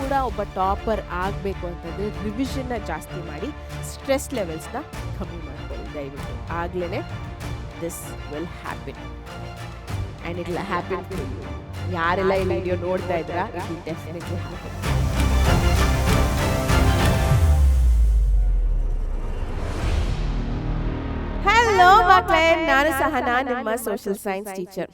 ಕೂಡ ಒಬ್ಬ ಟಾಪರ್ ಆಗಬೇಕು ಅಂತಂದರೆ ರಿವಿಷನ್ನ ಜಾಸ್ತಿ ಮಾಡಿ ಸ್ಟ್ರೆಸ್ ಲೆವೆಲ್ಸ್ನ ಕಮ್ಮಿ ಮಾಡ್ಕೊಳ್ಳಿ ದಯವಿಟ್ಟು. ಆಗ್ಲೇ this will happen and it will happen to you. ಯಾರೆಲ್ಲ ಈ ವಿಡಿಯೋ ನೋಡ್ತಾ ಇದ್ದೀರಾ, it will definitely happen. Hello ಮಕ್ಕಳೇ, ನಾನು ಸಹನಾ, ನಿಮ್ಮ social science teacher.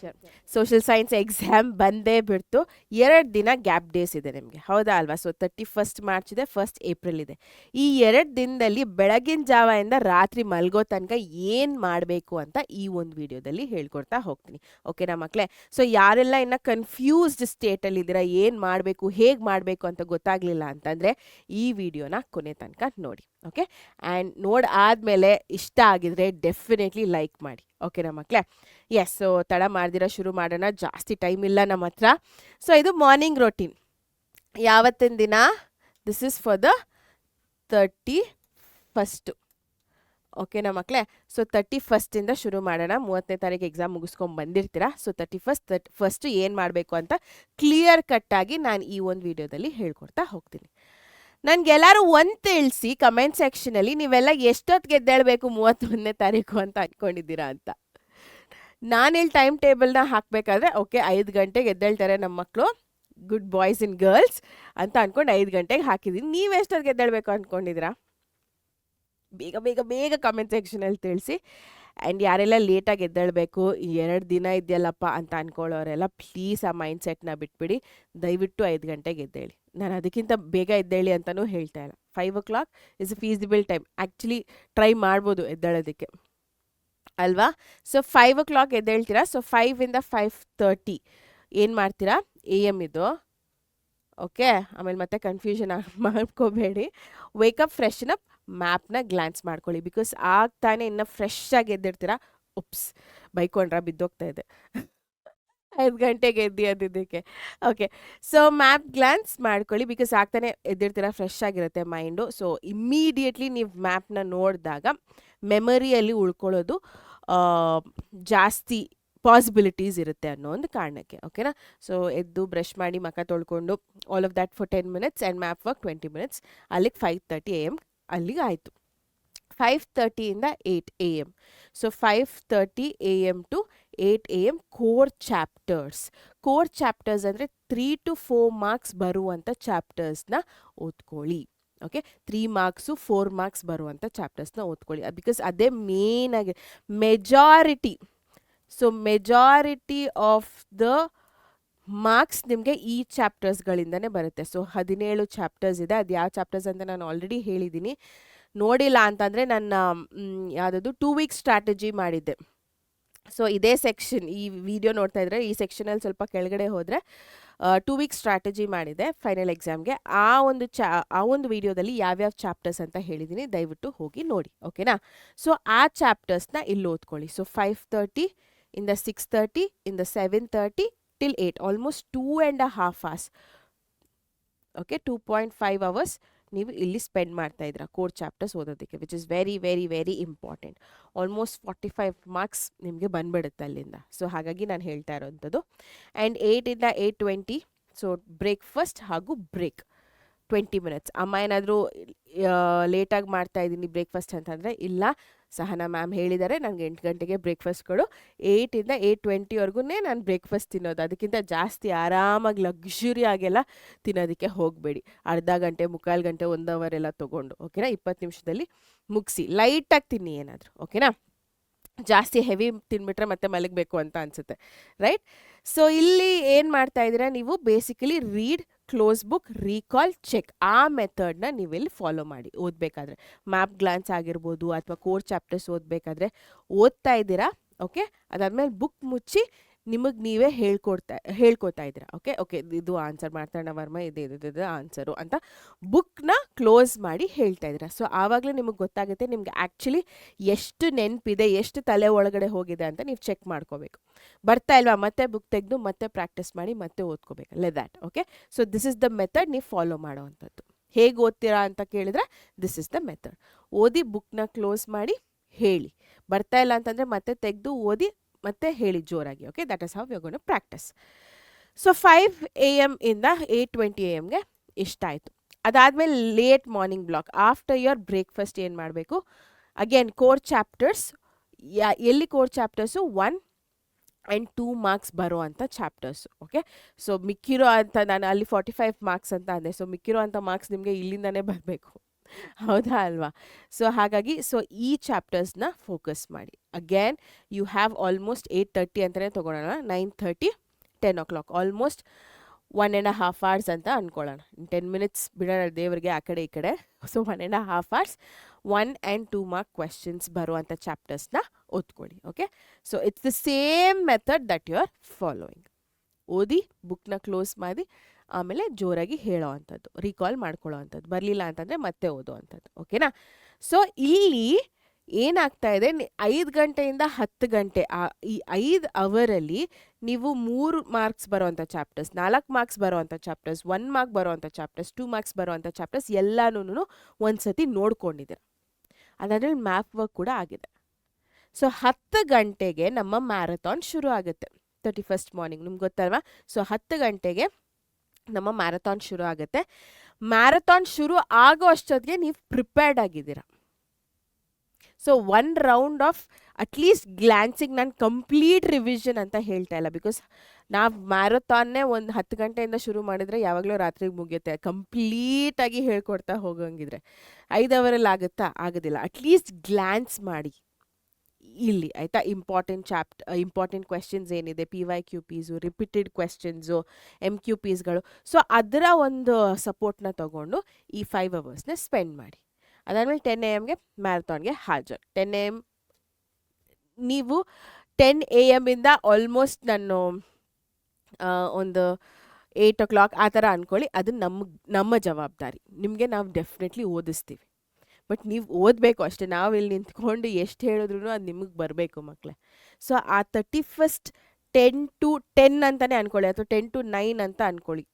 Social science exam ಬಂದೇ ಬಿಡ್ತು. 2 ದಿನ ಗ್ಯಾಪ್ ಡೇಸ್ ಇದೆ ನಿಮಗೆ, ಹೌದಾ ಅಲ್ವಾ? ಸೊ 31st ಮಾರ್ಚ್ ಇದೆ, 1st ಏಪ್ರಿಲ್ ಇದೆ. ಈ 2 ದಿನದಲ್ಲಿ ಬೆಳಗಿನ ಜಾವದಿಂದ ರಾತ್ರಿ ಮಲ್ಗೋ ತನಕ ಏನು ಮಾಡಬೇಕು ಅಂತ ಈ ಒಂದು ವಿಡಿಯೋದಲ್ಲಿ ಹೇಳ್ಕೊಡ್ತಾ ಹೋಗ್ತೀನಿ. ಓಕೆನಾ ಮಕ್ಕಳೇ? ಸೊ ಯಾರೆಲ್ಲ ಇನ್ನು ಕನ್ಫ್ಯೂಸ್ಡ್ ಸ್ಟೇಟಲ್ಲಿ ಇದ್ದೀರಾ, ಏನು ಮಾಡಬೇಕು, ಹೇಗೆ ಮಾಡಬೇಕು ಅಂತ ಗೊತ್ತಾಗಲಿಲ್ಲ ಅಂತಂದರೆ ಈ ವಿಡಿಯೋನ ಕೊನೆ ತನಕ ನೋಡಿ. ಓಕೆ, ಆ್ಯಂಡ್ ನೋಡಾದ್ಮೇಲೆ ಇಷ್ಟ ಆಗಿದ್ರೆ ಡೆಫಿನೆಟ್ಲಿ ಲೈಕ್ ಮಾಡಿ. ಓಕೆನಾ ಮಕ್ಕಳೇ? ಎಸ್, ಸೊ ತಡ ಮಾಡ್ದಿರ ಶುರು ಮಾಡೋಣ, ಜಾಸ್ತಿ ಟೈಮ್ ಇಲ್ಲ ನಮ್ಮ ಹತ್ರ. ಸೊ ಇದು ಮಾರ್ನಿಂಗ್ ರೊಟೀನ್. ಯಾವತ್ತಿನ ದಿನ? This is for the 31st. ಓಕೆನಾ ಮಕ್ಕಳೇ? ಸೊ 31st ಶುರು ಮಾಡೋಣ. 30ನೇ ತಾರೀಕು ಎಕ್ಸಾಮ್ ಮುಗಿಸ್ಕೊಂಡು ಬಂದಿರ್ತೀರಾ. ಸೊ 31st ಏನು ಮಾಡಬೇಕು ಅಂತ ಕ್ಲಿಯರ್ ಕಟ್ಟಾಗಿ ನಾನು ಈ ಒಂದು ವಿಡಿಯೋದಲ್ಲಿ ಹೇಳ್ಕೊಡ್ತಾ ಹೋಗ್ತೀನಿ. ನನಗೆಲ್ಲರೂ ಒಂದು ತಿಳಿಸಿ ಕಮೆಂಟ್ ಸೆಕ್ಷನಲ್ಲಿ, ನೀವೆಲ್ಲ ಎಷ್ಟೊತ್ತಿಗೆ ಎದ್ದೇಳಬೇಕು 31ನೇ ತಾರೀಕು ಅಂತ ಅಂದ್ಕೊಂಡಿದ್ದೀರಾ ಅಂತ. ನಾನು ಇಲ್ಲಿ ಟೈಮ್ ಟೇಬಲ್ನ ಹಾಕಬೇಕಾದ್ರೆ ಓಕೆ 5 ಗಂಟೆಗೆ ಎದ್ದೇಳ್ತಾರೆ ನಮ್ಮ ಮಕ್ಕಳು, ಗುಡ್ ಬಾಯ್ಸ್ ಆ್ಯಂಡ್ ಗರ್ಲ್ಸ್ ಅಂತ ಅಂದ್ಕೊಂಡು 5 ಗಂಟೆಗೆ ಹಾಕಿದ್ದೀನಿ. ನೀವು ಎಷ್ಟೊತ್ತಿಗೆ ಎದ್ದೇಳಬೇಕು ಅಂದ್ಕೊಂಡಿದ್ದೀರಾ? ಬೇಗ ಬೇಗ ಬೇಗ ಕಮೆಂಟ್ ಸೆಕ್ಷನಲ್ಲಿ ತಿಳಿಸಿ. ಆ್ಯಂಡ್ ಯಾರೆಲ್ಲ ಲೇಟಾಗಿ ಎದ್ದೇಳಬೇಕು, 2 ದಿನ ಇದೆಯಲ್ಲಪ್ಪ ಅಂತ ಅಂದ್ಕೊಳ್ಳೋರೆಲ್ಲ ಪ್ಲೀಸ್ ಆ ಮೈಂಡ್ ಸೆಟ್ನ ಬಿಟ್ಬಿಡಿ. ದಯವಿಟ್ಟು 5 ಗಂಟೆಗೆ ಎದ್ದೇಳಿ. ನಾನು ಅದಕ್ಕಿಂತ ಬೇಗ ಎದ್ದೇಳಿ ಅಂತಲೂ ಹೇಳ್ತಾ ಇಲ್ಲ. 5 o'clock is a feasible time. Actually try ಮಾಡ್ಬೋದು ಎದ್ದೇಳೋದಕ್ಕೆ ಅಲ್ವಾ? So 5 o'clock ಎದ್ದೇಳ್ತೀರಾ. ಸೊ 5 ಇಂದ 5:30 ಏನು ಮಾಡ್ತೀರಾ? AM ಇದು. ಓಕೆ, ಆಮೇಲೆ ಮತ್ತೆ ಕನ್ಫ್ಯೂಷನ್ ಮಾಡ್ಕೋಬೇಡಿ. ವೇಕಪ್, ಫ್ರೆಶನ್ ಅಪ್, ಮ್ಯಾಪ್ನ ಗ್ಲಾನ್ಸ್ ಮಾಡ್ಕೊಳ್ಳಿ. ಬಿಕಾಸ್ ಆಗ್ತಾನೆ ಇನ್ನು ಫ್ರೆಶ್ ಆಗಿ ಎದ್ದಿರ್ತೀರಾ. ಉಪ್ಸ್, ಬೈಕೊಂಡ್ರ ಬಿದ್ದೋಗ್ತಾ ಇದೆ 5 ಗಂಟೆಗೆ ಎದ್ದಿದ್ದಕ್ಕೆ. ಓಕೆ, ಸೊ ಮ್ಯಾಪ್ ಗ್ಲಾನ್ಸ್ ಮಾಡ್ಕೊಳ್ಳಿ. ಬಿಕಾಸ್ ಆಗ್ತಾನೆ ಎದ್ದಿರ್ತೀರಾ, ಫ್ರೆಶ್ ಆಗಿರುತ್ತೆ ಮೈಂಡು. ಸೊ ಇಮ್ಮಿಡಿಯೇಟ್ಲಿ ನೀವು ಮ್ಯಾಪ್ನ ನೋಡಿದಾಗ ಮೆಮರಿಯಲ್ಲಿ ಉಳ್ಕೊಳ್ಳೋದು ಜಾಸ್ತಿ ಪಾಸಿಬಿಲಿಟೀಸ್ ಇರುತ್ತೆ ಅನ್ನೋ ಒಂದು ಕಾರಣಕ್ಕೆ. ಓಕೆನಾ? ಸೊ ಎದ್ದು ಬ್ರಷ್ ಮಾಡಿ ಮುಖ ತೊಳ್ಕೊಂಡು all of that for 10 minutes and map work 20 minutes. ಅಲ್ಲಿಗೆ 5:30 AM ಅಲ್ಲಿಗೆ ಆಯಿತು. 5:30 ಇಂದ 8 AM. So 5:30 AM to 8 AM core chapters. Core chapters ಅಂದರೆ 3 to 4 marks ಬರುವಂಥ ಚಾಪ್ಟರ್ಸ್ನ ಓದ್ಕೊಳ್ಳಿ. ಓಕೆ, 3 marks 4 marks ಬರುವಂಥ ಚಾಪ್ಟರ್ಸ್ನ ಓದ್ಕೊಳ್ಳಿ. ಬಿಕಾಸ್ ಅದೇ ಮೇನಾಗಿ majority. So majority of the marks ನಿಮಗೆ ಈ ಚಾಪ್ಟರ್ಸ್ಗಳಿಂದನೇ ಬರುತ್ತೆ. ಸೊ 17 ಚಾಪ್ಟರ್ಸ್ ಇದೆ. ಅದು ಯಾವ ಚಾಪ್ಟರ್ಸ್ ಅಂತ ನಾನು ಆಲ್ರೆಡಿ ಹೇಳಿದ್ದೀನಿ. ನೋಡಿಲ್ಲ ಅಂತಂದರೆ ನನ್ನ ಯಾವುದದು 2 weeks ಸ್ಟ್ರಾಟಜಿ ಮಾಡಿದ್ದೆ. ಸೊ ಇದೇ ಸೆಕ್ಷನ್, ಈ ವಿಡಿಯೋ ನೋಡ್ತಾ ಇದ್ರೆ ಈ ಸೆಕ್ಷನಲ್ಲಿ ಸ್ವಲ್ಪ ಕೆಳಗಡೆ ಹೋದರೆ 2 weeks ಸ್ಟ್ರಾಟಜಿ ಮಾಡಿದೆ ಫೈನಲ್ ಎಕ್ಸಾಮ್ಗೆ. ಆ ಒಂದು ವಿಡಿಯೋದಲ್ಲಿ ಯಾವ್ಯಾವ ಚಾಪ್ಟರ್ಸ್ ಅಂತ ಹೇಳಿದ್ದೀನಿ, ದಯವಿಟ್ಟು ಹೋಗಿ ನೋಡಿ. ಓಕೆನಾ? ಸೊ ಆ ಚಾಪ್ಟರ್ಸ್ನ ಇಲ್ಲಿ ಓದ್ಕೊಳ್ಳಿ. ಸೊ 5:30 ಇಂದ 6:30 ಇಂದ 7:30 till 8, almost 2.5 hours. Okay, 2.5 hours ನೀವು ಇಲ್ಲಿ ಸ್ಪೆಂಡ್ ಮಾಡ್ತಾ ಇದ್ದೀರಾ ಕೋರ್ ಚಾಪ್ಟರ್ಸ್ ಓದೋದಕ್ಕೆ, which is very very very important. Almost 45 marks ನಿಮಗೆ ಬಂದ್ಬಿಡುತ್ತೆ ಅಲ್ಲಿಂದ. ಸೊ ಹಾಗಾಗಿ ನಾನು ಹೇಳ್ತಾ ಇರೋವಂಥದ್ದು. ಆ್ಯಂಡ್ 8 ಇಂದ 8:20 ಸೊ ಬ್ರೇಕ್ಫಾಸ್ಟ್ ಹಾಗೂ ಬ್ರೇಕ್ 20 minutes. ಅಮ್ಮ ಏನಾದರೂ ಲೇಟಾಗಿ ಮಾಡ್ತಾ ಇದ್ದೀನಿ ಬ್ರೇಕ್ಫಾಸ್ಟ್ ಅಂತಂದರೆ, ಇಲ್ಲ ಸಹನಾ ಮ್ಯಾಮ್ ಹೇಳಿದ್ದಾರೆ ನನಗೆ 8 ಗಂಟೆಗೆ ಬ್ರೇಕ್ಫಾಸ್ಟ್ ಕೊಡು, 8 ಇಂದ 8:20ವರೆಗೂ ನಾನು ಬ್ರೇಕ್ಫಾಸ್ಟ್ ತಿನ್ನೋದು. ಅದಕ್ಕಿಂತ ಜಾಸ್ತಿ ಆರಾಮಾಗಿ ಲಕ್ಸುರಿಯಾಗೆಲ್ಲ ತಿನ್ನೋದಕ್ಕೆ ಹೋಗಬೇಡಿ. ಅರ್ಧ ಗಂಟೆ, ಮುಕ್ಕಾಲು ಗಂಟೆ, 1 hour ಎಲ್ಲ ತೊಗೊಂಡು. ಓಕೆನಾ? 20 ನಿಮಿಷದಲ್ಲಿ ಮುಗಿಸಿ. ಲೈಟಾಗಿ ತಿನ್ನಿ ಏನಾದರೂ. ಓಕೆನಾ? ಜಾಸ್ತಿ ಹೆವಿ ತಿನ್ಬಿಟ್ರೆ ಮತ್ತೆ ಮಲಗಬೇಕು ಅಂತ ಅನಿಸುತ್ತೆ, ರೈಟ್? ಸೊ ಇಲ್ಲಿ ಏನು ಮಾಡ್ತಾ ಇದ್ದೀರಾ ನೀವು? Basically read, close book, recall, check. ಆ ಮೆಥಡ್ನ ನೀವಿಲ್ಲಿ ಫಾಲೋ ಮಾಡಿ ಓದಬೇಕಾದ್ರೆ. ಮ್ಯಾಪ್ ಗ್ಲಾನ್ಸ್ ಆಗಿರ್ಬೋದು ಅಥವಾ ಕೋರ್ ಚಾಪ್ಟರ್ಸ್ ಓದಬೇಕಾದ್ರೆ ಓದ್ತಾ ಇದ್ದೀರಾ. ಓಕೆ, ಅದಾದಮೇಲೆ ಬುಕ್ ಮುಚ್ಚಿ ನಿಮಗೆ ನೀವೇ ಹೇಳ್ಕೊತಾ ಇದ್ದೀರಾ. ಓಕೆ ಇದು ಆನ್ಸರ್, ಮಾರ್ತಾಂಡ ವರ್ಮ ಇದು ಆನ್ಸರು ಅಂತ ಬುಕ್ನ ಕ್ಲೋಸ್ ಮಾಡಿ ಹೇಳ್ತಾ ಇದ್ದೀರಾ. ಸೊ ಆವಾಗಲೇ ನಿಮಗೆ ಗೊತ್ತಾಗುತ್ತೆ ನಿಮ್ಗೆ ಆ್ಯಕ್ಚುಲಿ ಎಷ್ಟು ನೆನಪಿದೆ, ಎಷ್ಟು ತಲೆ ಒಳಗಡೆ ಹೋಗಿದೆ ಅಂತ ನೀವು ಚೆಕ್ ಮಾಡ್ಕೋಬೇಕು. ಬರ್ತಾ ಇಲ್ವಾ? ಮತ್ತೆ ಬುಕ್ ತೆಗೆದು ಮತ್ತೆ ಪ್ರಾಕ್ಟೀಸ್ ಮಾಡಿ ಮತ್ತೆ ಓದ್ಕೋಬೇಕು. That. Okay, so this is the method ನೀವು ಫಾಲೋ ಮಾಡೋವಂಥದ್ದು. ಹೇಗೆ ಓದ್ತೀರಾ ಅಂತ ಕೇಳಿದ್ರೆ ದಿಸ್ ಇಸ್ ದ ಮೆಥಡ್. ಓದಿ ಬುಕ್ನ ಕ್ಲೋಸ್ ಮಾಡಿ ಹೇಳಿ. ಬರ್ತಾ ಇಲ್ಲ ಅಂತಂದರೆ ಮತ್ತೆ ತೆಗೆದು ಓದಿ ಮತ್ತೆ ಹೇಳಿ ಜೋರಾಗಿ. Okay, that is how we are going to practise. So 5 AM ಇಂದ 8:20 AMಗೆ ಇಷ್ಟಾಯಿತು. ಅದಾದಮೇಲೆ late morning block after your breakfast ಏನು ಮಾಡಬೇಕು, ಅಗೇನ್ ಕೋರ್ ಚಾಪ್ಟರ್ಸ್. ಎಲ್ಲಿ ಕೋರ್ ಚಾಪ್ಟರ್ಸು 1 ಆ್ಯಂಡ್ 2 ಮಾರ್ಕ್ಸ್ ಬರೋ ಅಂಥ ಚಾಪ್ಟರ್ಸು. ಓಕೆ, ಸೊ ಮಿಕ್ಕಿರೋ ಅಂಥ, ನಾನು ಅಲ್ಲಿ 45 ಮಾರ್ಕ್ಸ್ ಅಂತ ಅಂದೆ, ಸೊ ಮಿಕ್ಕಿರೋ ಅಂಥ ಮಾರ್ಕ್ಸ್ ನಿಮಗೆ ಇಲ್ಲಿಂದನೇ ಬರಬೇಕು, ಹೌದಾ ಅಲ್ವಾ? ಸೊ ಹಾಗಾಗಿ ಈ ಚಾಪ್ಟರ್ಸ್ನ ಫೋಕಸ್ ಮಾಡಿ. ಅಗೇನ್ ಯು ಹ್ಯಾವ್ ಆಲ್ಮೋಸ್ಟ್ 8:30 ಅಂತಲೇ ತೊಗೊಳೋಣ, 9:30 10 o'clock, ಆಲ್ಮೋಸ್ಟ್ 1.5 hours ಅಂತ ಅಂದ್ಕೊಳ್ಳೋಣ. 10 minutes ಬಿಡೋಣ ದೇವರಿಗೆ ಆ ಕಡೆ ಈ ಕಡೆ. So 1.5 hours 1 and 2 mark questions ಬರುವಂಥ ಚಾಪ್ಟರ್ಸ್ನ ಓದ್ಕೊಳ್ಳಿ. Okay, so it's the same method that you are following. ಓದಿ, ಬುಕ್ನ ಕ್ಲೋಸ್ ಮಾಡಿ, ಆಮೇಲೆ ಜೋರಾಗಿ ಹೇಳೋ ಅಂಥದ್ದು, ರೀಕಾಲ್ ಮಾಡ್ಕೊಳ್ಳೋ ಅಂಥದ್ದು, ಬರಲಿಲ್ಲ ಅಂತಂದರೆ ಮತ್ತೆ ಓದೋ ಅಂಥದ್ದು. ಓಕೆನಾ? ಸೊ ಇಲ್ಲಿ ಏನಾಗ್ತಾ ಇದೆ, 5 ಗಂಟೆಯಿಂದ 10 ಗಂಟೆ ಈ 5 ಅವರಲ್ಲಿ ನೀವು 3 ಮಾರ್ಕ್ಸ್ ಬರೋವಂಥ ಚಾಪ್ಟರ್ಸ್, 4 ಮಾರ್ಕ್ಸ್ ಬರೋವಂಥ ಚಾಪ್ಟರ್ಸ್, 1 ಮಾರ್ಕ್ ಬರೋವಂಥ ಚಾಪ್ಟರ್ಸ್, 2 ಮಾರ್ಕ್ಸ್ ಬರೋವಂಥ ಚಾಪ್ಟರ್ಸ್ ಎಲ್ಲನೂ ಒಂದ್ಸತಿ ನೋಡ್ಕೊಂಡಿದ್ದೀರ. ಅದಾದ್ಮೇಲೆ ಮ್ಯಾಪ್ ವರ್ಕ್ ಕೂಡ ಆಗಿದೆ. ಸೊ 10 ಗಂಟೆಗೆ ನಮ್ಮ ಮ್ಯಾರಥಾನ್ ಶುರು ಆಗುತ್ತೆ, 31st ಮಾರ್ನಿಂಗ್, ನಿಮ್ಗೆ ಗೊತ್ತಲ್ವಾ? ಸೊ 10 ಗಂಟೆಗೆ ನಮ್ಮ ಮ್ಯಾರಥಾನ್ ಶುರು ಆಗುತ್ತೆ. ಮ್ಯಾರಥಾನ್ ಶುರು ಆಗೋ ಅಷ್ಟೊತ್ತಿಗೆ ನೀವು ಪ್ರಿಪೇರ್ಡ್ ಆಗಿದ್ದೀರಾ. ಸೊ 1 ರೌಂಡ್ ಆಫ್ ಅಟ್ಲೀಸ್ಟ್ ಗ್ಲಾನ್ಸಿಂಗ್, ನಾನು ಕಂಪ್ಲೀಟ್ ರಿವಿಷನ್ ಅಂತ ಹೇಳ್ತಾ ಇಲ್ಲ, ಬಿಕಾಸ್ ನಾವು ಮ್ಯಾರಥಾನ್ನೇ ಒಂದು 10 ಗಂಟೆಯಿಂದ ಶುರು ಮಾಡಿದರೆ ಯಾವಾಗಲೂ ರಾತ್ರಿಗೆ ಮುಗಿಯುತ್ತೆ. ಕಂಪ್ಲೀಟಾಗಿ ಹೇಳ್ಕೊಡ್ತಾ ಹೋಗೋಂಗಿದ್ರೆ 5 ಅವರಲ್ಲಿ ಆಗುತ್ತಾ? ಆಗೋದಿಲ್ಲ. ಅಟ್ಲೀಸ್ಟ್ ಗ್ಲಾನ್ಸ್ ಮಾಡಿ ಇಲ್ಲಿ, ಆಯಿತಾ? ಇಂಪಾರ್ಟೆಂಟ್ ಕ್ವೆಶನ್ಸ್ ಏನಿದೆ, PYQPs, ರಿಪೀಟೆಡ್ ಕ್ವೆಶನ್ಸು, MQPsಗಳು, ಸೊ ಅದರ ಒಂದು ಸಪೋರ್ಟ್ನ ತಗೊಂಡು ಈ 5 ಅವರ್ಸ್ನ ಸ್ಪೆಂಡ್ ಮಾಡಿ. ಅದಾದಮೇಲೆ 10 AM ಮ್ಯಾರಥಾನ್ಗೆ ಹಾಜರು. 10 AM ನೀವು 10 AM ಇಂದ ಆಲ್ಮೋಸ್ಟ್ ನಾನು ಒಂದು 8 o'clock ಆ ಥರ ಅಂದ್ಕೊಳ್ಳಿ. ಅದು ನಮ್ಮ ಜವಾಬ್ದಾರಿ. ನಿಮಗೆ ನಾವು ಡೆಫಿನೆಟ್ಲಿ ಓದಿಸ್ತೀವಿ, ಬಟ್ ನೀವು ಓದಬೇಕು ಅಷ್ಟೇ. ನಾವು ಇಲ್ಲಿ ನಿಂತ್ಕೊಂಡು ಎಷ್ಟು ಹೇಳಿದ್ರು ಅದು ನಿಮಗೆ ಬರಬೇಕು ಮಕ್ಕಳೇ. ಸೊ ಆ 31st 10 to 10 ಅಂತಲೇ ಅಂದ್ಕೊಳ್ಳಿ, ಅಥವಾ 10 to 9 ಅಂತ ಅಂದ್ಕೊಳ್ಳಿ,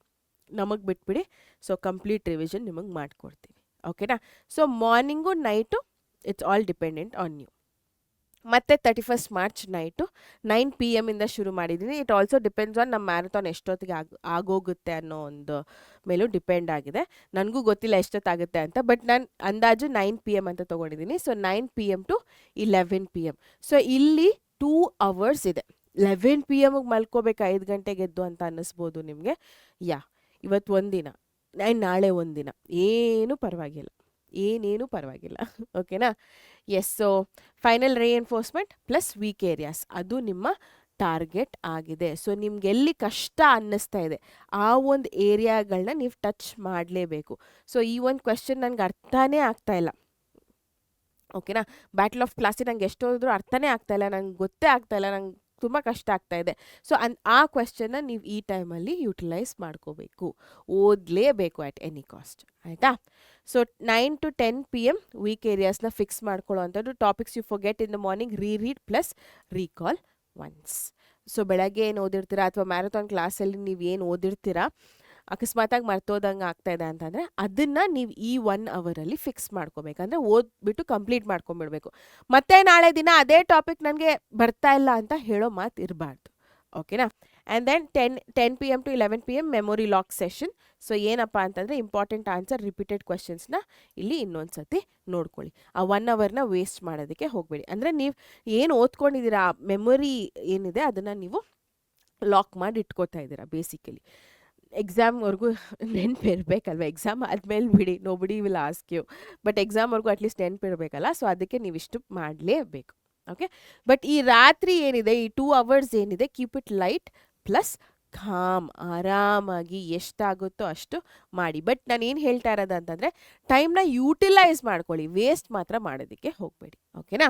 ನಮಗೆ ಬಿಟ್ಬಿಡಿ. ಸೊ ಕಂಪ್ಲೀಟ್ ರಿವಿಷನ್ ನಿಮಗೆ ಮಾಡಿಕೊಡ್ತೀವಿ. ಓಕೆನಾ? So morning night it's all dependent on you. ಮತ್ತು 31st ಮಾರ್ಚ್ ನೈಟು 9 PM ಇಂದ ಶುರು ಮಾಡಿದ್ದೀನಿ. ಇಟ್ ಆಲ್ಸೋ ಡಿಪೆಂಡ್ಸ್ ಆನ್ ನಮ್ಮ ಮ್ಯಾರಥಾನ್ ಎಷ್ಟೊತ್ತಿಗೆ ಆಗೋಗುತ್ತೆ ಅನ್ನೋ ಒಂದು ಮೇಲೂ ಡಿಪೆಂಡ್ ಆಗಿದೆ. ನನಗೂ ಗೊತ್ತಿಲ್ಲ ಎಷ್ಟೊತ್ತಾಗುತ್ತೆ ಅಂತ, ಬಟ್ ನಾನು ಅಂದಾಜು 9 PM ಅಂತ ತೊಗೊಂಡಿದ್ದೀನಿ. So 9 PM to 11 PM. So ಇಲ್ಲಿ 2 hours ಇದೆ. 11 PM ಮಲ್ಕೋಬೇಕು 5 ಗಂಟೆಗೆ ಎದ್ದು ಅಂತ ಅನ್ನಿಸ್ಬೋದು ನಿಮಗೆ. ಇವತ್ತು ಒಂದಿನ, ನಾಳೆ ಒಂದಿನ, ಏನೇನೂ ಪರವಾಗಿಲ್ಲ. ಓಕೆನಾ? Yes. So final reinforcement plus weak areas, ಅದು ನಿಮ್ಮ ಟಾರ್ಗೆಟ್ ಆಗಿದೆ. ಸೊ ನಿಮ್ಗೆ ಎಲ್ಲಿ ಕಷ್ಟ ಅನ್ನಿಸ್ತಾ ಇದೆ ಆ ಒಂದು ಏರಿಯಾಗಳನ್ನ ನೀವು ಟಚ್ ಮಾಡಲೇಬೇಕು. ಸೊ ಈ ಒಂದು ಕ್ವೆಶನ್ ನನಗೆ ಅರ್ಥನೇ ಆಗ್ತಾ ಇಲ್ಲ, ಓಕೆನಾ? ಬ್ಯಾಟಲ್ ಆಫ್ ಪ್ಲಾಸಿ ನಂಗೆ ಎಷ್ಟು ಓದಿದ್ರು ಅರ್ಥನೇ ಆಗ್ತಾ ಇಲ್ಲ, ನಂಗೆ ಗೊತ್ತೇ ಆಗ್ತಾ ಇಲ್ಲ, ನಂಗೆ ತುಂಬ ಕಷ್ಟ ಆಗ್ತಾ ಇದೆ. ಸೊ ಆ ಕ್ವೆಶನ್ನ ನೀವು ಈ ಟೈಮಲ್ಲಿ ಯುಟಿಲೈಸ್ ಮಾಡ್ಕೋಬೇಕು, ಓದಲೇಬೇಕು ಅಟ್ ಎನಿ ಕಾಸ್ಟ್, ಆಯಿತಾ? ಸೊ 9 to 10 PM ವೀಕ್ ಏರಿಯಾಸ್ನ ಫಿಕ್ಸ್ ಮಾಡ್ಕೊಳ್ಳೋ ಅಂಥದ್ದು. Topics you forget in the morning, read plus recall once. So ಬೆಳಗ್ಗೆ ಏನು ಓದಿರ್ತೀರಾ ಅಥವಾ ಮ್ಯಾರಥಾನ್ ಕ್ಲಾಸಲ್ಲಿ ನೀವು ಏನು ಓದಿರ್ತೀರಾ, ಅಕಸ್ಮಾತಾಗಿ ಮರ್ತೋದಂಗೆ ಆಗ್ತಾಯಿದೆ ಅಂತಂದರೆ ಅದನ್ನು ನೀವು ಈ 1 ಅವರಲ್ಲಿ ಫಿಕ್ಸ್ ಮಾಡ್ಕೋಬೇಕಂದ್ರೆ ಓದ್ಬಿಟ್ಟು ಕಂಪ್ಲೀಟ್ ಮಾಡ್ಕೊಂಬಿಡ್ಬೇಕು. ಮತ್ತೆ ನಾಳೆ ದಿನ ಅದೇ ಟಾಪಿಕ್ ನನಗೆ ಬರ್ತಾ ಇಲ್ಲ ಅಂತ ಹೇಳೋ ಮಾತು ಇರಬಾರ್ದು, ಓಕೆನಾ? And then 10 PM to 11 PM memory lock session. So ಏನಪ್ಪ ಅಂತಂದರೆ ಇಂಪಾರ್ಟೆಂಟ್ ಆನ್ಸರ್, ರಿಪೀಟೆಡ್ ಕ್ವೆಶನ್ಸ್ನ ಇಲ್ಲಿ ಇನ್ನೊಂದು ಸತಿ ನೋಡ್ಕೊಳ್ಳಿ. ಆ 1 ಅವರ್ನ ವೇಸ್ಟ್ ಮಾಡೋದಕ್ಕೆ ಹೋಗಬೇಡಿ. ಅಂದರೆ ನೀವು ಏನು ಓದ್ಕೊಂಡಿದ್ದೀರಾ, ಮೆಮೊರಿ ಏನಿದೆ ಅದನ್ನು ನೀವು ಲಾಕ್ ಮಾಡಿ ಇಟ್ಕೋತಾ ಇದ್ದೀರಾ ಬೇಸಿಕಲಿ. ಎಕ್ಸಾಮ್ವರೆಗೂ ನೆನಪಿರ್ಬೇಕಲ್ವ? ಎಕ್ಸಾಮ್ ಆದಮೇಲೆ ಬಿಡಿ, nobody will ask you, but ಎಕ್ಸಾಮ್ವರೆಗೂ ಅಟ್ಲೀಸ್ಟ್ ನೆನಪಿರಬೇಕಲ್ಲ. ಸೊ ಅದಕ್ಕೆ ನೀವಿಷ್ಟು ಮಾಡಲೇಬೇಕು, ಓಕೆ? ಬಟ್ ಈ ರಾತ್ರಿ ಏನಿದೆ, ಈ 2 hours ಏನಿದೆ, keep it light plus com, ಆರಾಮಾಗಿ ಎಷ್ಟಾಗುತ್ತೋ ಅಷ್ಟು ಮಾಡಿ. ಬಟ್ ನಾನು ಏನು ಹೇಳ್ತಾ ಇರೋದು ಅಂತಂದರೆ ಟೈಮ್ನ ಯೂಟಿಲೈಸ್ ಮಾಡ್ಕೊಳ್ಳಿ, ವೇಸ್ಟ್ ಮಾತ್ರ ಮಾಡೋದಕ್ಕೆ ಹೋಗಬೇಡಿ, ಓಕೆನಾ?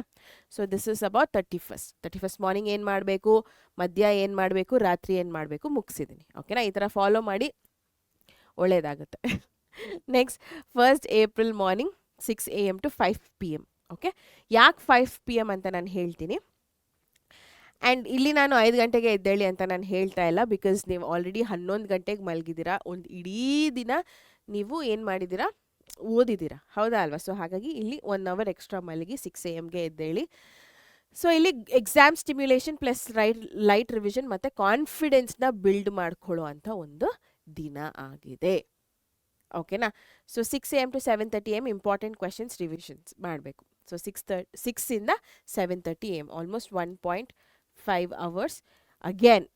So this is about 31st morning ಏನು ಮಾಡಬೇಕು, ಮಧ್ಯ ಏನು ಮಾಡಬೇಕು, ರಾತ್ರಿ ಏನು ಮಾಡಬೇಕು, ಮುಗಿಸಿದ್ದೀನಿ, ಓಕೆನಾ? ಈ ಥರ ಫಾಲೋ ಮಾಡಿ, ಒಳ್ಳೆಯದಾಗುತ್ತೆ. Next 1st April morning 6 AM to 5 PM. Okay, ಯಾಕೆ 5 PM ಅಂತ ನಾನು ಹೇಳ್ತೀನಿ. ಆ್ಯಂಡ್ ಇಲ್ಲಿ ನಾನು 5 ಗಂಟೆಗೆ ಎದ್ದೇಳಿ ಅಂತ ನಾನು ಹೇಳ್ತಾ ಇಲ್ಲ, ಬಿಕಾಸ್ ನೀವು ಆಲ್ರೆಡಿ 11 ಗಂಟೆಗೆ ಮಲಗಿದ್ದೀರಾ. ಒಂದು ಇಡೀ ದಿನ ನೀವು ಏನು ಮಾಡಿದ್ದೀರಾ, ಓದಿದ್ದೀರಾ, ಹೌದಾ ಅಲ್ವಾ? ಸೊ ಹಾಗಾಗಿ ಇಲ್ಲಿ 1 hour ಎಕ್ಸ್ಟ್ರಾ ಮಲಗಿ 6 AMಗೆ ಎದ್ದೇಳಿ. ಸೊ ಇಲ್ಲಿ exam stimulation plus light revision ಮತ್ತು ಕಾನ್ಫಿಡೆನ್ಸ್ನ ಬಿಲ್ಡ್ ಮಾಡ್ಕೊಳ್ಳೋ ಅಂಥ ಒಂದು ದಿನ ಆಗಿದೆ, ಓಕೆನಾ. So 6 AM to 7:30 AM important questions revisions ಮಾಡಬೇಕು. ಸೊ 6 ಇಂದ 7:30 AM almost 1.5 hours. Again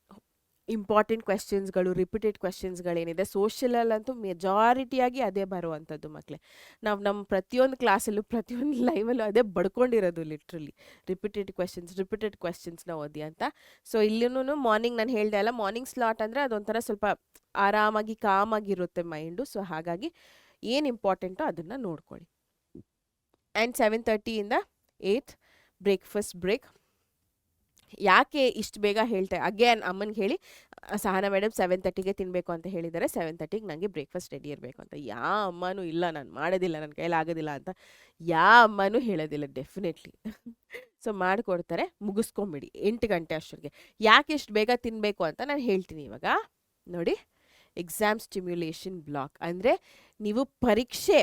important ಕ್ವೆಶನ್ಸ್ಗಳು, ರಿಪೀಟೆಡ್ ಕ್ವೆಶನ್ಸ್ಗಳೇನಿದೆ ಸೋಷಿಯಲಲ್ಲಂತೂ ಮೆಜಾರಿಟಿಯಾಗಿ ಅದೇ ಬರುವಂಥದ್ದು ಮಕ್ಕಳೇ. ನಾವು ನಮ್ಮ ಪ್ರತಿಯೊಂದು ಕ್ಲಾಸಲ್ಲೂ ಪ್ರತಿಯೊಂದು ಲೈವಲ್ಲೂ ಅದೇ ಬಡ್ಕೊಂಡಿರೋದು ಲಿಟ್ರಲಿ, ರಿಪೀಟೆಡ್ ಕ್ವೆಶನ್ಸ್ನ ಓದಿ ಅಂತ. ಸೊ ಇಲ್ಲೂ ಮಾರ್ನಿಂಗ್ ನಾನು ಹೇಳ್ದೆ ಅಲ್ಲ, ಮಾರ್ನಿಂಗ್ ಸ್ಲಾಟ್ ಅಂದರೆ ಅದೊಂಥರ ಸ್ವಲ್ಪ ಆರಾಮಾಗಿ ಕಾಮಾಗಿರುತ್ತೆ ಮೈಂಡು. ಸೊ ಹಾಗಾಗಿ ಏನು ಇಂಪಾರ್ಟೆಂಟೋ ಅದನ್ನು ನೋಡ್ಕೊಳ್ಳಿ. ಆ್ಯಂಡ್ 7:30ಇಂದ 8 ಬ್ರೇಕ್ಫಾಸ್ಟ್ ಬ್ರೇಕ್. ಯಾಕೆ ಇಷ್ಟು ಬೇಗ ಹೇಳ್ತೆ, ಅಗೇನ್ ಅಮ್ಮನಿಗೆ ಹೇಳಿ ಸಹನಾ ಮೇಡಮ್ 7:30ಗೆ ತಿನ್ನಬೇಕು ಅಂತ ಹೇಳಿದ್ದಾರೆ, 7:30ಗೆ ನನಗೆ ಬ್ರೇಕ್ಫಾಸ್ಟ್ ರೆಡಿ ಇರಬೇಕು ಅಂತ. ಯಾವ ಅಮ್ಮನೂ ಇಲ್ಲ ನಾನು ಮಾಡೋದಿಲ್ಲ, ನನ್ನ ಕೈಯಲ್ಲಿ ಆಗೋದಿಲ್ಲ ಅಂತ ಯಾವ ಅಮ್ಮನೂ ಹೇಳೋದಿಲ್ಲ ಡೆಫಿನೆಟ್ಲಿ. ಸೊ ಮಾಡಿಕೊಡ್ತಾರೆ, ಮುಗಿಸ್ಕೊಂಬಿಡಿ 8 ಗಂಟೆ ಅಷ್ಟೊತ್ತಿಗೆ. ಯಾಕೆ ಇಷ್ಟು ಬೇಗ ತಿನ್ನಬೇಕು ಅಂತ ನಾನು ಹೇಳ್ತೀನಿ ಇವಾಗ ನೋಡಿ. ಎಕ್ಸಾಮ್ ಸ್ಟಿಮ್ಯುಲೇಷನ್ ಬ್ಲಾಕ್ ಅಂದರೆ ನೀವು ಪರೀಕ್ಷೆ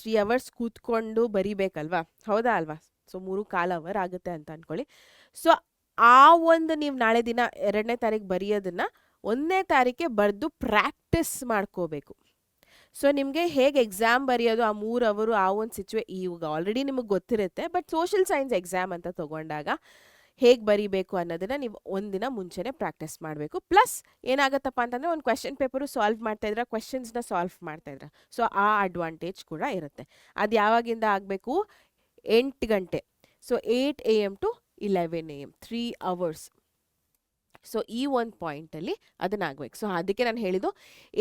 3 hours ಕೂತ್ಕೊಂಡು ಬರಿಬೇಕಲ್ವಾ, ಹೌದಾ ಅಲ್ವಾ? ಸೊ 3.25 hour ಆಗುತ್ತೆ ಅಂತ ಅಂದ್ಕೊಳ್ಳಿ. ಸೊ ಆ ಒಂದು ನೀವು ನಾಳೆ ದಿನ 2ನೇ ತಾರೀಕು ಬರೆಯೋದನ್ನು 1ನೇ ತಾರೀಕೆ ಬರೆದು ಪ್ರಾಕ್ಟೀಸ್ ಮಾಡ್ಕೋಬೇಕು. ಸೊ ನಿಮಗೆ ಹೇಗೆ ಎಕ್ಸಾಮ್ ಬರೆಯೋದು ಆ 3 hour ಆ ಒಂದು ಈಗ ಆಲ್ರೆಡಿ ನಿಮಗೆ ಗೊತ್ತಿರುತ್ತೆ. ಬಟ್ ಸೋಷಿಯಲ್ ಸೈನ್ಸ್ ಎಕ್ಸಾಮ್ ಅಂತ ತೊಗೊಂಡಾಗ ಹೇಗೆ ಬರೀಬೇಕು ಅನ್ನೋದನ್ನು ನೀವು ಒಂದಿನ ಮುಂಚೆನೇ ಪ್ರಾಕ್ಟೀಸ್ ಮಾಡಬೇಕು. ಪ್ಲಸ್ ಏನಾಗುತ್ತಪ್ಪ ಅಂತಂದರೆ ಒಂದು ಕ್ವೆಶನ್ ಪೇಪರು ಸಾಲ್ವ್ ಮಾಡ್ತಾಯಿದ್ರೆ ಕ್ವೆಶನ್ಸ್ನ ಸಾಲ್ವ್ ಮಾಡ್ತಾಯಿದ್ರೆ, ಸೊ ಆ ಅಡ್ವಾಂಟೇಜ್ ಕೂಡ ಇರುತ್ತೆ. ಅದು ಯಾವಾಗಿಂದ ಆಗಬೇಕು? 8 ಗಂಟೆ. So 8 AM to 11 AM 3 hours. So ಈ ಒಂದು ಪಾಯಿಂಟಲ್ಲಿ ಅದನ್ನಾಗಬೇಕು. ಸೊ ಅದಕ್ಕೆ ನಾನು ಹೇಳಿದ್ದು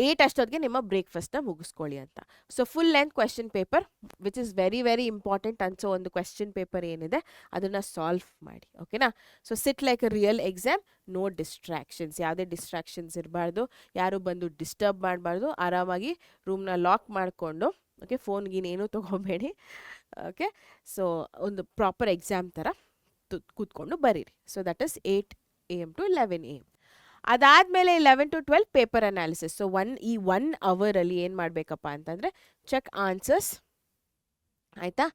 8 ಅಷ್ಟೊತ್ತಿಗೆ ನಿಮ್ಮ ಬ್ರೇಕ್ಫಾಸ್ಟ್ನ ಮುಗಿಸ್ಕೊಳ್ಳಿ ಅಂತ. So full length question paper which is very very important and so ಒಂದು ಕ್ವೆಶನ್ ಪೇಪರ್ ಏನಿದೆ ಅದನ್ನು ಸಾಲ್ವ್ ಮಾಡಿ. ಓಕೆನಾ. So sit like a real exam, no distractions, ಯಾವುದೇ ಡಿಸ್ಟ್ರಾಕ್ಷನ್ಸ್ ಇರಬಾರ್ದು, ಯಾರು ಬಂದು ಡಿಸ್ಟರ್ಬ್ ಮಾಡಬಾರ್ದು, ಆರಾಮಾಗಿ ರೂಮ್ನ ಲಾಕ್ ಮಾಡಿಕೊಂಡು ಓಕೆ, ಫೋನ್ಗೇನೇನು ತೊಗೋಬೇಡಿ. ಓಕೆ, ಸೊ ಒಂದು ಪ್ರಾಪರ್ ಎಕ್ಸಾಮ್ ಥರ ಕೂತ್ಕೊಂಡು ಬರೀರಿ. So that is 8 AM to 11 AM. ಅದಾದಮೇಲೆ 11 to 12 ಪೇಪರ್ ಅನಾಲಿಸಿಸ್. ಸೊ ಈ 1 ಅವರಲ್ಲಿ ಏನು ಮಾಡಬೇಕಪ್ಪ ಅಂತಂದರೆ ಚೆಕ್ ಆನ್ಸರ್ಸ್, ಆಯಿತಾ.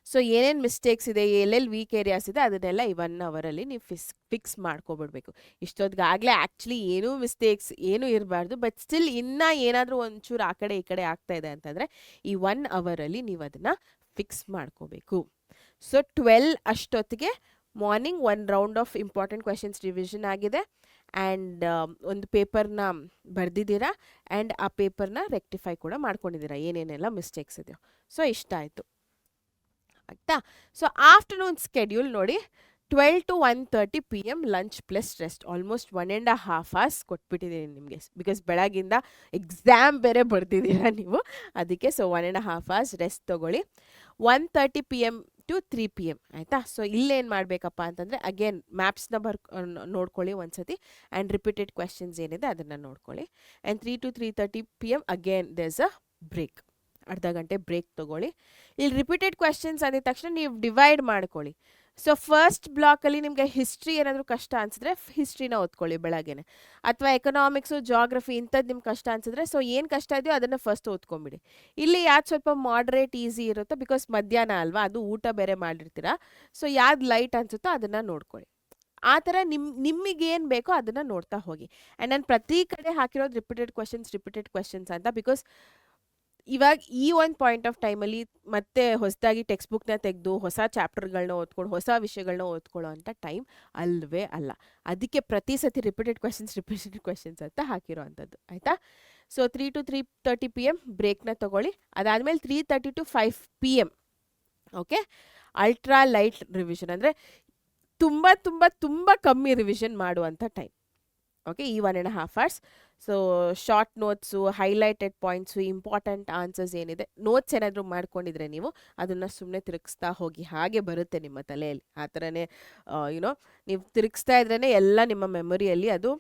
ಸೊ ಏನೇನು ಮಿಸ್ಟೇಕ್ಸ್ ಇದೆ, ಎಲ್ಲೆಲ್ಲಿ ವೀಕ್ ಏರಿಯಾಸ್ ಇದೆ ಅದನ್ನೆಲ್ಲ ಈ 1 ಅವರಲ್ಲಿ ನೀವು ಫಿಕ್ಸ್ ಮಾಡ್ಕೊಬಿಡ್ಬೇಕು. ಇಷ್ಟೊತ್ತಿಗಾಗಲೇ ಆ್ಯಕ್ಚುಲಿ ಏನೂ ಮಿಸ್ಟೇಕ್ಸ್ ಏನೂ ಇರಬಾರ್ದು. ಬಟ್ ಸ್ಟಿಲ್ ಇನ್ನೂ ಏನಾದರೂ ಒಂಚೂರು ಆ ಕಡೆ ಈ ಕಡೆ ಆಗ್ತಾ ಇದೆ ಅಂತಂದರೆ ಈ 1 ಅವರಲ್ಲಿ ನೀವು ಅದನ್ನು ಫಿಕ್ಸ್ ಮಾಡ್ಕೋಬೇಕು. ಸೊ 12 ಅಷ್ಟೊತ್ತಿಗೆ morning 1 round of important questions revision ಆಗಿದೆ ಆ್ಯಂಡ್ ಒಂದು ಪೇಪರ್ನ ಬರೆದಿದ್ದೀರಾ ಆ್ಯಂಡ್ ಆ ಪೇಪರ್ನ ರೆಕ್ಟಿಫೈ ಕೂಡ ಮಾಡ್ಕೊಂಡಿದ್ದೀರಾ ಏನೇನೆಲ್ಲ ಮಿಸ್ಟೇಕ್ಸ್ ಇದೆಯೋ. ಸೊ ಇಷ್ಟ ಆಯಿತು ಆಯಿತಾ. ಸೊ ಆಫ್ಟರ್ನೂನ್ ಸ್ಕೆಡ್ಯೂಲ್ ನೋಡಿ, 12 to 1:30 PM lunch plus rest. Almost 1.5 hours ಕೊಟ್ಬಿಟ್ಟಿದ್ದೀನಿ ನಿಮಗೆ, ಬಿಕಾಸ್ ಬೆಳಗಿಂದ ಎಕ್ಸಾಮ್ ಬೇರೆ ಬರ್ತಿದ್ದೀರಾ ನೀವು, ಅದಕ್ಕೆ. ಸೊ 1.5 hours ರೆಸ್ಟ್ ತೊಗೊಳ್ಳಿ. 1:30 PM to 3 PM ಆಯಿತಾ. ಸೊ ಇಲ್ಲೇನು ಮಾಡಬೇಕಪ್ಪ ಅಂತಂದರೆ ಅಗೇನ್ ಮ್ಯಾಪ್ಸ್ನ ನೋಡ್ಕೊಳ್ಳಿ ಒಂದ್ಸತಿ ಆ್ಯಂಡ್ ರಿಪೀಟೆಡ್ ಕ್ವೆಶನ್ಸ್ ಏನಿದೆ ಅದನ್ನು ನೋಡ್ಕೊಳ್ಳಿ. And 3 to 3:30 PM again there's a break, ಅರ್ಧ ಗಂಟೆ ಬ್ರೇಕ್ ತೊಗೊಳ್ಳಿ. ಇಲ್ಲಿ ರಿಪೀಟೆಡ್ ಕ್ವೆಶನ್ಸ್ ಅಂದಿದ ತಕ್ಷಣ ನೀವು ಡಿವೈಡ್ ಮಾಡ್ಕೊಳ್ಳಿ. ಸೊ ಫಸ್ಟ್ ಬ್ಲಾಕಲ್ಲಿ ನಿಮಗೆ ಹಿಸ್ಟ್ರಿ ಏನಾದರೂ ಕಷ್ಟ ಅನಿಸಿದ್ರೆ ಹಿಸ್ಟ್ರಿನ ಓದ್ಕೊಳ್ಳಿ ಬೆಳಗ್ಗೆನೆ, ಅಥವಾ ಎಕನಾಮಿಕ್ಸು ಜಾಗ್ರಫಿ ಇಂಥದ್ದು ನಿಮ್ಗೆ ಕಷ್ಟ ಅನಿಸಿದ್ರೆ ಸೊ ಏನು ಕಷ್ಟ ಇದೆಯೋ ಅದನ್ನು ಫಸ್ಟ್ ಓದ್ಕೊಂಬಿಡಿ. ಇಲ್ಲಿ ಯಾವ್ದು ಸ್ವಲ್ಪ ಮಾಡ್ರೇಟ್ ಈಸಿ ಇರುತ್ತೋ, ಬಿಕಾಸ್ ಮಧ್ಯಾಹ್ನ ಅಲ್ವಾ, ಅದು ಊಟ ಬೇರೆ ಮಾಡಿರ್ತೀರ. ಸೊ ಯಾವ್ದು ಲೈಟ್ ಅನಿಸುತ್ತೋ ಅದನ್ನು ನೋಡ್ಕೊಳ್ಳಿ. ಆ ಥರ ನಿಮಗೇನು ಬೇಕೋ ಅದನ್ನು ನೋಡ್ತಾ ಹೋಗಿ. ಆ್ಯಂಡ್ ನಾನು ಪ್ರತಿ ಕಡೆ ಹಾಕಿರೋದು ರಿಪೀಟೆಡ್ ಕ್ವೆಶನ್ಸ್ ಅಂತ, ಬಿಕಾಸ್ ಇವಾಗ ಈ ಒಂದು ಪಾಯಿಂಟ್ ಆಫ್ ಟೈಮಲ್ಲಿ ಮತ್ತೆ ಹೊಸದಾಗಿ ಟೆಕ್ಸ್ಟ್ ಬುಕ್ನ ತೆಗೆದು ಹೊಸ ಚಾಪ್ಟರ್ಗಳನ್ನ ಓದ್ಕೊಂಡು ಹೊಸ ವಿಷಯಗಳನ್ನ ಓದ್ಕೊಳ್ಳೋ ಅಂಥ ಟೈಮ್ ಅಲ್ವೇ ಅಲ್ಲ. ಅದಕ್ಕೆ ಪ್ರತಿ ಸತಿ ರಿಪೀಟೆಡ್ ಕ್ವೆಶನ್ಸ್ ಅಂತ ಹಾಕಿರೋ ಅಂಥದ್ದು ಆಯಿತಾ. ಸೊ 3 to 3:30 PM ಬ್ರೇಕ್ನ ತೊಗೊಳ್ಳಿ. ಅದಾದಮೇಲೆ 3:30 to 5 PM okay, ultra light revision, ಅಂದರೆ ತುಂಬ ತುಂಬ ತುಂಬ ಕಮ್ಮಿ ರಿವಿಷನ್ ಮಾಡುವಂಥ ಟೈಮ್. ಓಕೆ, ಈ 1.5 hours. So short notes, highlighted points, important answers ಏನಿದೆ, ನೋಟ್ಸ್ ಏನಾದರೂ ಮಾಡ್ಕೊಂಡಿದ್ರೆ ನೀವು ಅದನ್ನು ಸುಮ್ಮನೆ ತಿರುಗಿಸ್ತಾ ಹೋಗಿ, ಹಾಗೆ ಬರುತ್ತೆ ನಿಮ್ಮ ತಲೆಯಲ್ಲಿ. ಆ ಥರನೇ ಯುನೋ ನೀವು ತಿರುಗಿಸ್ತಾ ಇದ್ರೇ ಎಲ್ಲ ನಿಮ್ಮ ಮೆಮೊರಿಯಲ್ಲಿ ಅದು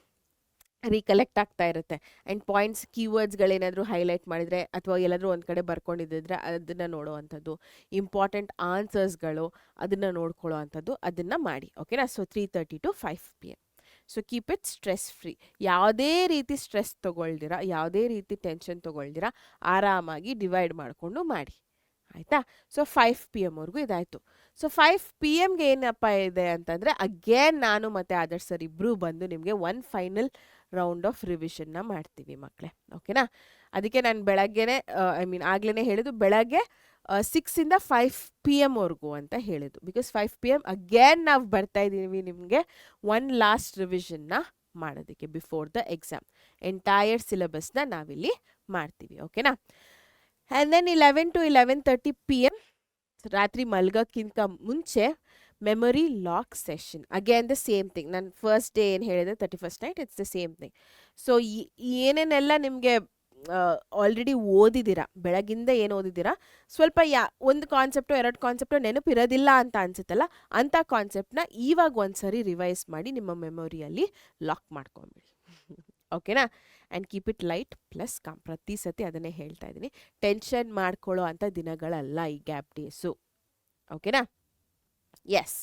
ರೀಕಲೆಕ್ಟ್ ಆಗ್ತಾ ಇರುತ್ತೆ. ಆ್ಯಂಡ್ ಪಾಯಿಂಟ್ಸ್, ಕೀವರ್ಡ್ಸ್ಗಳೇನಾದರೂ ಹೈಲೈಟ್ ಮಾಡಿದರೆ ಅಥವಾ ಎಲ್ಲಾದರೂ ಒಂದು ಕಡೆ ಬರ್ಕೊಂಡಿದ್ದರೆ ಅದನ್ನು ನೋಡೋ ಇಂಪಾರ್ಟೆಂಟ್ ಆನ್ಸರ್ಸ್ಗಳು ಅದನ್ನು ನೋಡ್ಕೊಳ್ಳೋ ಅಂಥದ್ದು ಅದನ್ನು ಮಾಡಿ. ಓಕೆನಾ. So 3:30 to 5 PM. So keep it stress free. ಯಾವುದೇ ರೀತಿ ಸ್ಟ್ರೆಸ್ ತೊಗೊಳ್ದಿರ, ಯಾವುದೇ ರೀತಿ ಟೆನ್ಷನ್ ತೊಗೊಳ್ದಿರ ಆರಾಮಾಗಿ ಡಿವೈಡ್ ಮಾಡಿಕೊಂಡು ಮಾಡಿ ಆಯಿತಾ. ಸೊ 5 PM ವರೆಗೂ ಇದಾಯಿತು. ಸೊ 5 PMಗೆ ಏನಪ್ಪ ಇದೆ ಅಂತಂದರೆ ಅಗೇನ್ ನಾನು ಮತ್ತು ಆದರ್ಶ್ ಸರ್ ಇಬ್ಬರೂ ಬಂದು ನಿಮಗೆ 1 ಫೈನಲ್ ರೌಂಡ್ ಆಫ್ ರಿವಿಷನ್ನ ಮಾಡ್ತೀವಿ ಮಕ್ಕಳೇ. ಓಕೆನಾ. ಅದಕ್ಕೆ ನಾನು ಬೆಳಗ್ಗೆನೆ ಆಗ್ಲೇ ಹೇಳಿದ್ದು ಬೆಳಗ್ಗೆ 6 ಇಂದ 5 PM ವರೆಗೂ ಅಂತ ಹೇಳಿದ್ದು. ಬಿಕಾಸ್ 5 PM ಅಗೇನ್ ನಾವು ಬರ್ತಾ ಇದ್ದೀವಿ ನಿಮಗೆ ಒನ್ ಲಾಸ್ಟ್ ರಿವಿಷನ್ನ ಮಾಡೋದಕ್ಕೆ ಬಿಫೋರ್ ದ ಎಕ್ಸಾಮ್. ಎಂಟೈರ್ ಸಿಲೆಬಸ್ನ ನಾವಿಲ್ಲಿ ಮಾಡ್ತೀವಿ. ಓಕೆನಾ? ಆ್ಯಂಡ್ ದೆನ್ 11 to 11:30 PM ರಾತ್ರಿ ಮಲ್ಗೋಕ್ಕಿಂತ ಮುಂಚೆ memory lock session. Again the same thing. ನಾನು ಫಸ್ಟ್ ಡೇ ಏನು ಹೇಳಿದೆ 31st night, it's the same thing. So ಏನೇನೆಲ್ಲ ನಿಮಗೆ ಆಲ್ರೆಡಿ ಓದಿದ್ದೀರಾ, ಬೆಳಗಿಂದ ಏನು ಓದಿದ್ದೀರಾ, ಸ್ವಲ್ಪ ಒಂದು ಕಾನ್ಸೆಪ್ಟು 2 ಕಾನ್ಸೆಪ್ಟು ನೆನಪಿರೋದಿಲ್ಲ ಅಂತ ಅನ್ಸುತ್ತಲ್ಲ, ಅಂಥ ಕಾನ್ಸೆಪ್ಟನ್ನ ಇವಾಗ ಒಂದ್ಸರಿ ರಿವೈಸ್ ಮಾಡಿ ನಿಮ್ಮ ಮೆಮೊರಿಯಲ್ಲಿ ಲಾಕ್ ಮಾಡ್ಕೊಂಬಿಡಿ. ಓಕೆನಾ? And keep it light plus com. ಪ್ರತಿ ಸತಿ ಅದನ್ನೇ ಹೇಳ್ತಾ ಇದ್ದೀನಿ. ಟೆನ್ಷನ್ ಮಾಡ್ಕೊಳ್ಳೋ ಅಂಥ ದಿನಗಳಲ್ಲ ಈ ಗ್ಯಾಪ್ ಡೇಸು. ಓಕೆನಾ? Yes.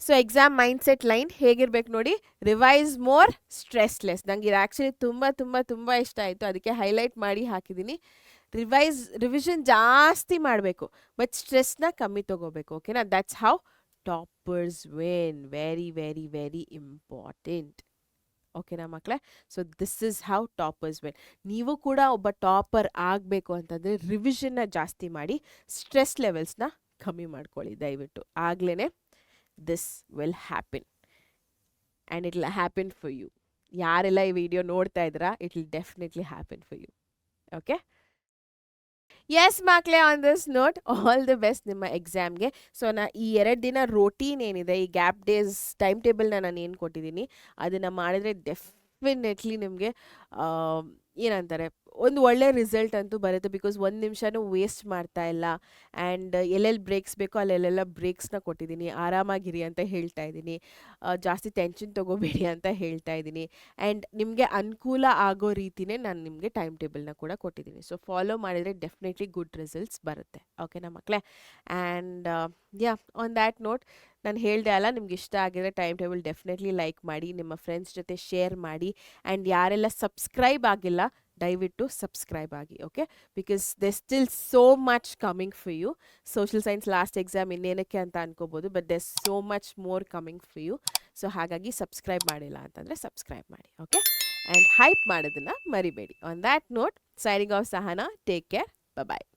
So exam mindset line ಹೇಗಿರ್ಬೇಕು ನೋಡಿ. Revise more, stressless. ನಂಗೆ ಇದು ಆ್ಯಕ್ಚುಲಿ ತುಂಬ ತುಂಬ ತುಂಬ ಇಷ್ಟ ಆಯಿತು, ಅದಕ್ಕೆ ಹೈಲೈಟ್ ಮಾಡಿ ಹಾಕಿದ್ದೀನಿ. ರಿವಿಷನ್ ಜಾಸ್ತಿ ಮಾಡಬೇಕು, ಬಟ್ ಸ್ಟ್ರೆಸ್ನ ಕಮ್ಮಿ ತೊಗೋಬೇಕು. ಓಕೆನಾ? That's how toppers win. Very very very important. ಓಕೆನಾ ಮಕ್ಕಳೇ? So this is how toppers win. ನೀವು ಕೂಡ ಒಬ್ಬ ಟಾಪರ್ ಆಗಬೇಕು ಅಂತಂದರೆ ರಿವಿಷನ್ನ ಜಾಸ್ತಿ ಮಾಡಿ, ಸ್ಟ್ರೆಸ್ ಲೆವೆಲ್ಸ್ನ ಕಮ್ಮಿ ಮಾಡ್ಕೊಳ್ಳಿ ದಯವಿಟ್ಟು. ಆಗ್ಲೇ this will happen and it will happen for you. ಯಾರೆಲ್ಲ ಈ ವಿಡಿಯೋ ನೋಡ್ತಾ ಇದ್ದೀರಾ, it will definitely happen for you. Okay? Yes ಮಕ್ಕಳೇ, on this note all the best ನಿಮ್ಮ ಎಕ್ಸಾಮ್ಗೆ. ಸೊ ಈ 2 ದಿನ ರೋಟೀನ್ ಏನಿದೆ, ಈ ಗ್ಯಾಪ್ ಡೇಸ್ ಟೈಮ್ ಟೇಬಲ್ನ ನಾನು ಏನು ಕೊಟ್ಟಿದ್ದೀನಿ ಅದನ್ನು ಮಾಡಿದ್ರೆ ಡೆಫಿನೆಟ್ಲಿ ನಿಮಗೆ ಏನಂತಾರೆ ಒಂದು ಒಳ್ಳೆ ರಿಸಲ್ಟ್ ಅಂತೂ ಬರುತ್ತೆ. ಬಿಕಾಸ್ 1 ನಿಮಿಷನೂ ವೇಸ್ಟ್ ಮಾಡ್ತಾ ಇಲ್ಲ. ಆ್ಯಂಡ್ ಎಲ್ಲೆಲ್ಲಿ ಬ್ರೇಕ್ಸ್ ಬೇಕೋ ಅಲ್ಲೆಲ್ಲ ಬ್ರೇಕ್ಸ್ನ ಕೊಟ್ಟಿದ್ದೀನಿ. ಆರಾಮಾಗಿರಿ ಅಂತ ಹೇಳ್ತಾ ಇದ್ದೀನಿ. ಜಾಸ್ತಿ ಟೆನ್ಷನ್ ತೊಗೋಬೇಡಿ ಅಂತ ಹೇಳ್ತಾ ಇದ್ದೀನಿ. ಆ್ಯಂಡ್ ನಿಮಗೆ ಅನುಕೂಲ ಆಗೋ ರೀತಿಯೇ ನಾನು ನಿಮಗೆ ಟೈಮ್ ಟೇಬಲ್ನ ಕೂಡ ಕೊಟ್ಟಿದ್ದೀನಿ. ಸೊ ಫಾಲೋ ಮಾಡಿದರೆ ಡೆಫಿನೆಟ್ಲಿ ಗುಡ್ ರಿಸಲ್ಟ್ಸ್ ಬರುತ್ತೆ. ಓಕೆನಾ ಮಕ್ಕಳೇ? ಆ್ಯಂಡ್ ಆನ್ ದ್ಯಾಟ್ ನೋಟ್ ನಾನು ಹೇಳಿದೆ ಅಲ್ಲ, ನಿಮ್ಗೆ ಇಷ್ಟ ಆಗಿದ್ರೆ ಟೈಮ್ ಟೇಬಲ್ ಡೆಫಿನೆಟ್ಲಿ ಲೈಕ್ ಮಾಡಿ, ನಿಮ್ಮ ಫ್ರೆಂಡ್ಸ್ ಜೊತೆ ಶೇರ್ ಮಾಡಿ. ಆ್ಯಂಡ್ ಯಾರೆಲ್ಲ ಸಬ್ಸ್ಕ್ರೈಬ್ ಆಗಿಲ್ಲ ದಯವಿಟ್ಟು ಸಬ್ಸ್ಕ್ರೈಬ್ ಆಗಿ. Okay? Because they still so much coming for you. Social science last exam ಇನ್ನೇನಕ್ಕೆ ಅಂತ ಅನ್ಕೋಬೋದು, but they so much more coming for you. So ಹಾಗಾಗಿ ಸಬ್ಸ್ಕ್ರೈಬ್ ಮಾಡಿಲ್ಲ ಅಂತಂದರೆ ಸಬ್ಸ್ಕ್ರೈಬ್ ಮಾಡಿ. ಓಕೆ? ಆ್ಯಂಡ್ ಹೈಪ್ ಮಾಡೋದನ್ನು ಮರಿಬೇಡಿ. On that note signing off Sahana. Take care. Bye.